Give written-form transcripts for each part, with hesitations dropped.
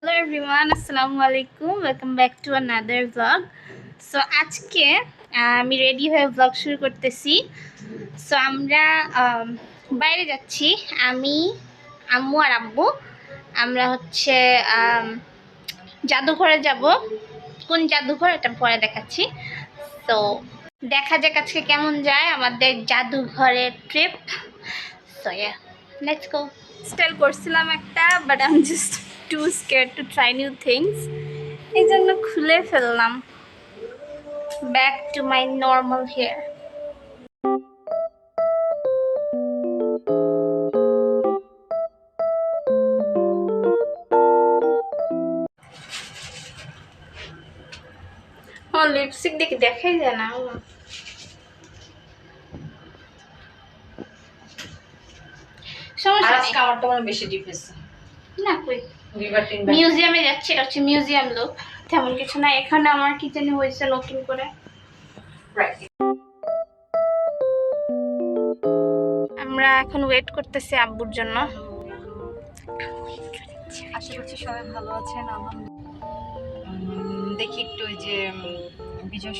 Hello everyone, Assalamualaikum. Welcome back to another vlog. So আজকে আমি ready হয়ে vlog শুরু করতেছি. So আমরা বাইরে যাচ্ছি. আমি আম্মু আর আব্বু আমরা হচ্ছে জাদুঘরে যাব. কোন জাদুঘর এটা পরে দেখাচ্ছি. So দেখা যাক আজকে কেমন যায় আমাদের জাদুঘরের trip. So yeah, let's go. Style করছিলাম একটা, but I'm just too scared to try new things. এই জন্য খুলে ফেললাম. Back to my normal hair. আমার লিপস্টিক দেখে দেখাই যায় না. আজকে আমারটা মনে বেশি ডিপ হয়েছে না কই মিউজিয়ামে যাচ্ছি. এটা হচ্ছে মিউজিয়াম লুক, তেমন কিছু না. এখানে আমার কি জানি হয়েছে নতুন করে. আমরা এখন ওয়েট করতেছি আব্বুর জন্য. আশা করছি সবাই ভালো আছেন. দেখি একটু ওই যে বিজয়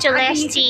চলে আসছি.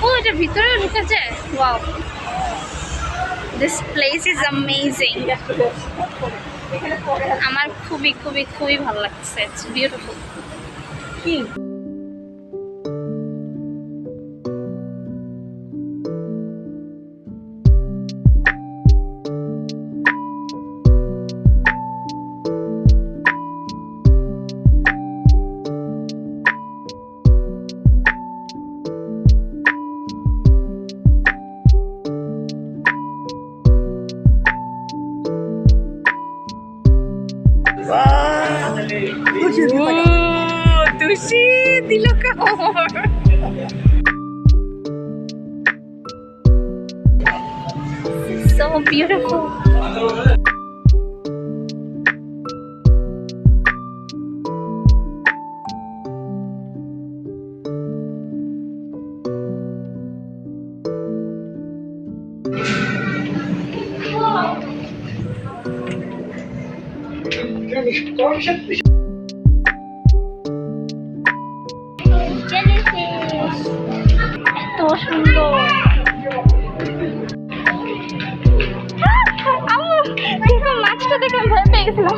ও এটা ভিতরে ঢুকেছে. Wow. This place is amazing. আমার খুবই খুবই খুবই ভালো লাগছে। It's beautiful. তুষি দিল কামড়। So beautiful. Jellyfish. এত সুন্দর। দেখো মাছটা দেখে আমি ভয় পেয়ে গেছিলাম।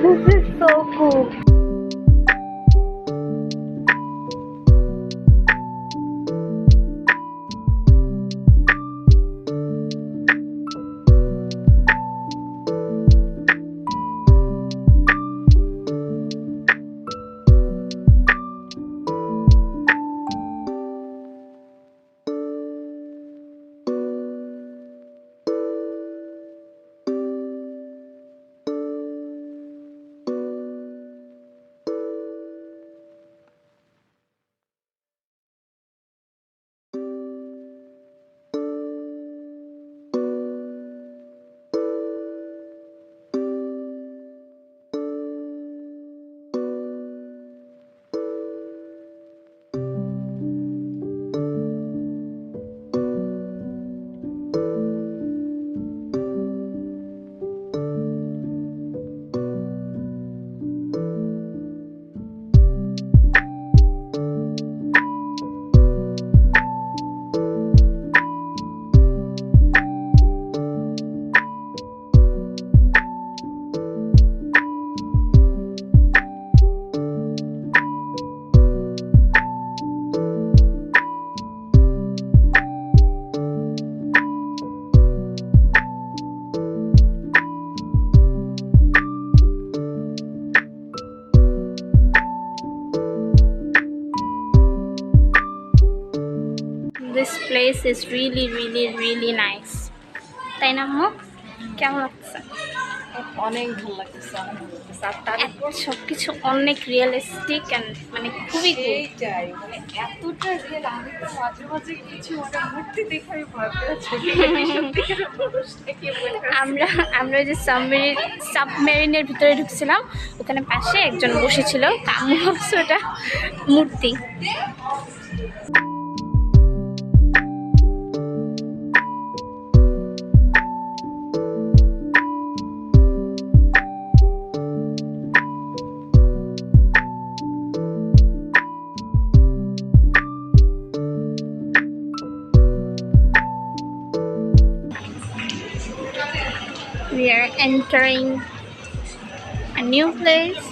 This is so cool. This place is really really really nice. তাই না আম্মু? কেমন লাগছে? অনেক ভালো লাগতেছে, অনেক ভালো লাগতেছে। আর তার সবকিছু অনেক রিয়েলিস্টিক এন্ড মানে খুবই cool. এইটাই মানে এতটা রিয়েল, আমি তো মাঝে মাঝে কিছু মানে মূর্তি দেখে আমি ভয় পেয়েছি। সত্যিকারের মানুষটা কি বলে? আমরা যে সাবমেরিনের ভিতরে ঢুকছিলাম, ওখানে পাশে একজন বসেছিল, কামু হচ্ছে ওটা মূর্তি। We are entering a new place.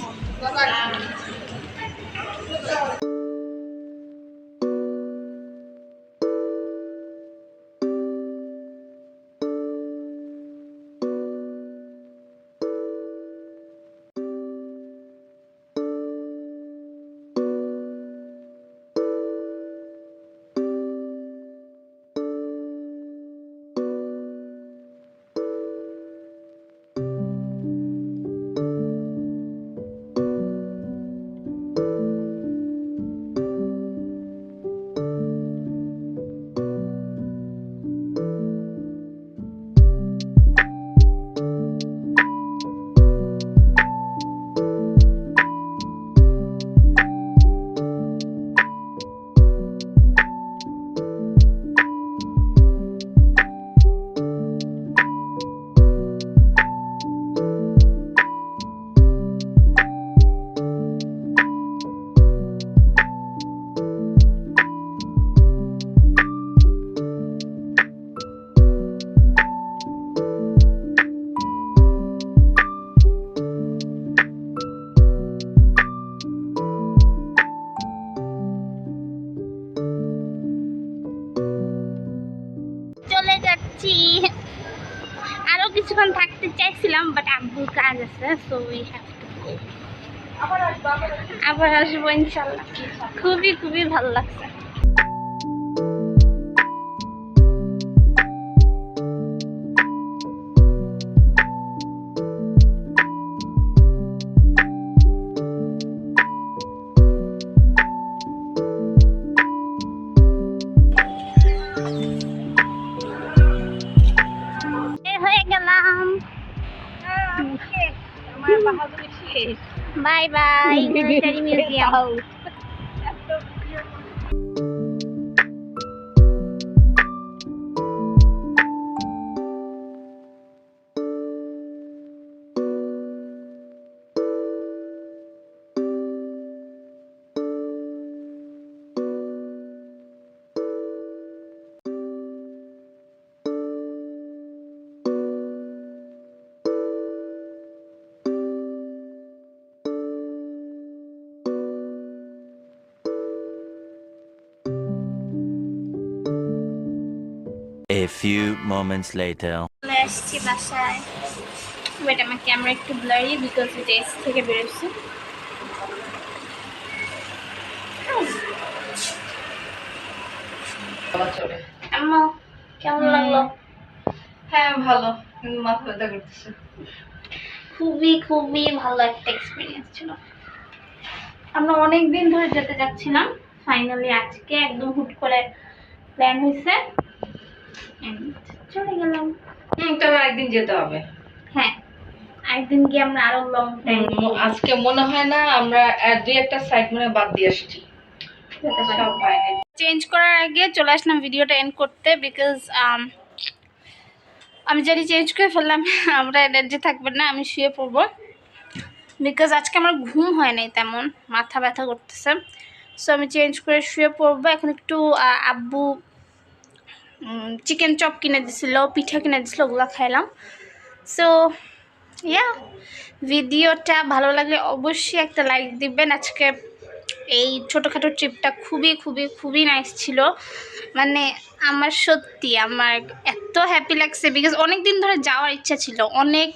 কিছুক্ষণ থাকতে চাইছিলাম, বাট আব্বুর কাজ আছে, so we have to go. আবার আসবো ইনশাল্লাহ। খুবই খুবই ভালো লাগছে। হয়ে গেলাম। আমার বাহাদুরি শেষ। Bye bye military museum. A few moments later. চলে আসছি বাসায়। ওয়েট, আমার ক্যামেরা একটু ব্লারি বিকজ এটা এসি থেকে বেরোচ্ছে। আম্মা কেমন লাগলো? হ্যাঁ ভালো, কিন্তু মাথা ব্যথা করতেছে। খুবই খুবই ভালো একটা এক্সপিরিয়েন্স ছিল। আমরা অনেক দিন ধরে যেতে যাচ্ছিলাম, ফাইনালি আজকে একদম হুট করে প্ল্যান হয়েছে, চলে গেলাম। তবে একদিন যেতে হবে। হ্যাঁ, একদিন গিয়ে আমরা আরো লং টাইম আজকে মনে হয় না আমরা দুই একটা সাইড মনে বাদ দিয়ে আসছি। সব বাইরে চেঞ্জ করার আগে চলে আসলাম ভিডিওটা এন্ড করতে, বিকজ আমি যদি চেঞ্জ করে ফেললাম আমরা এনার্জি থাকবে না, আমি শুয়ে পড়বো। বিকজ আজকে আমার ঘুম হয় নাই তেমন, মাথা ব্যথা করতেছে, সো আমি চেঞ্জ করে শুয়ে পড়বো। এখন একটু আব্বু চিকেন চপ কিনে দিছিল, পিঠা কিনে দিছিল, ওগুলো খাইলাম। সো ইয়া, ভিডিওটা ভালো লাগলে অবশ্যই একটা লাইক দিবেন। আজকে এই ছোটোখাটো ট্রিপটা খুবই খুবই খুবই নাইস ছিল। মানে আমার সত্যি আমার এত হ্যাপি লাগছে, বিকজ অনেক দিন ধরে যাওয়ার ইচ্ছা ছিল। অনেক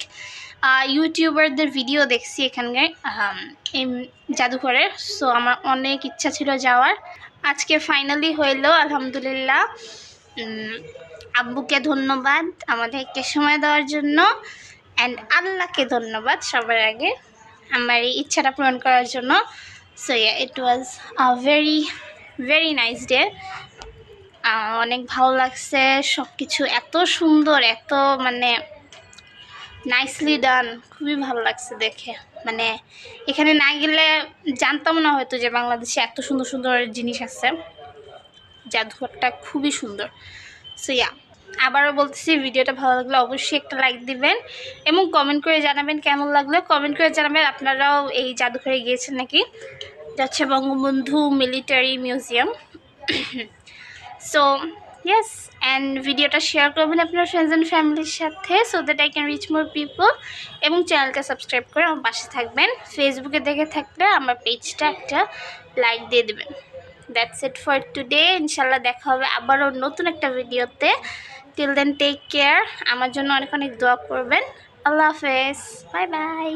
ইউটিউবারদের ভিডিও দেখছি এখানকার এই জাদুঘরের, সো আমার অনেক ইচ্ছা ছিল যাওয়ার। আজকে ফাইনালি হইলো, আলহামদুলিল্লাহ। আব্বুকে ধন্যবাদ আমাদেরকে সময় দেওয়ার জন্য, অ্যান্ড আল্লাহকে ধন্যবাদ সবার আগে আমার এই ইচ্ছাটা পূরণ করার জন্য। So yeah, it was a very very nice day. অনেক ভালো লাগছে, সব কিছু এত সুন্দর, এত মানে নাইসলি ডান, খুবই ভালো লাগছে দেখে। মানে এখানে না গেলে জানতাম না হয়তো যে বাংলাদেশে এত সুন্দর সুন্দর জিনিস আছে। জাদুঘরটা খুবই সুন্দর। সো ইয়া, আবারও বলতেছি, ভিডিওটা ভালো লাগলে অবশ্যই একটা লাইক দিবেন এবং কমেন্ট করে জানাবেন কেমন লাগলো। কমেন্ট করে জানাবেন আপনারাও এই জাদুঘরে গিয়েছেন নাকি। যাচ্ছে Bangabandhu military museum. So yes, and ভিডিওটা শেয়ার করবেন আপনার ফ্রেন্ডস অ্যান্ড ফ্যামিলির সাথে, so that I can reach more people. এবং চ্যানেলটা সাবস্ক্রাইব করে আমার পাশে থাকবেন। ফেসবুকে দেখে থাকলে আমার পেজটা একটা লাইক দিয়ে দেবেন। That's it for today. ইনশাল্লাহ দেখা হবে আবারও নতুন একটা ভিডিওতে। Till then take care. আমার জন্য অনেক অনেক দোয়া করবেন। আল্লাহ হাফেজ, বাই বাই।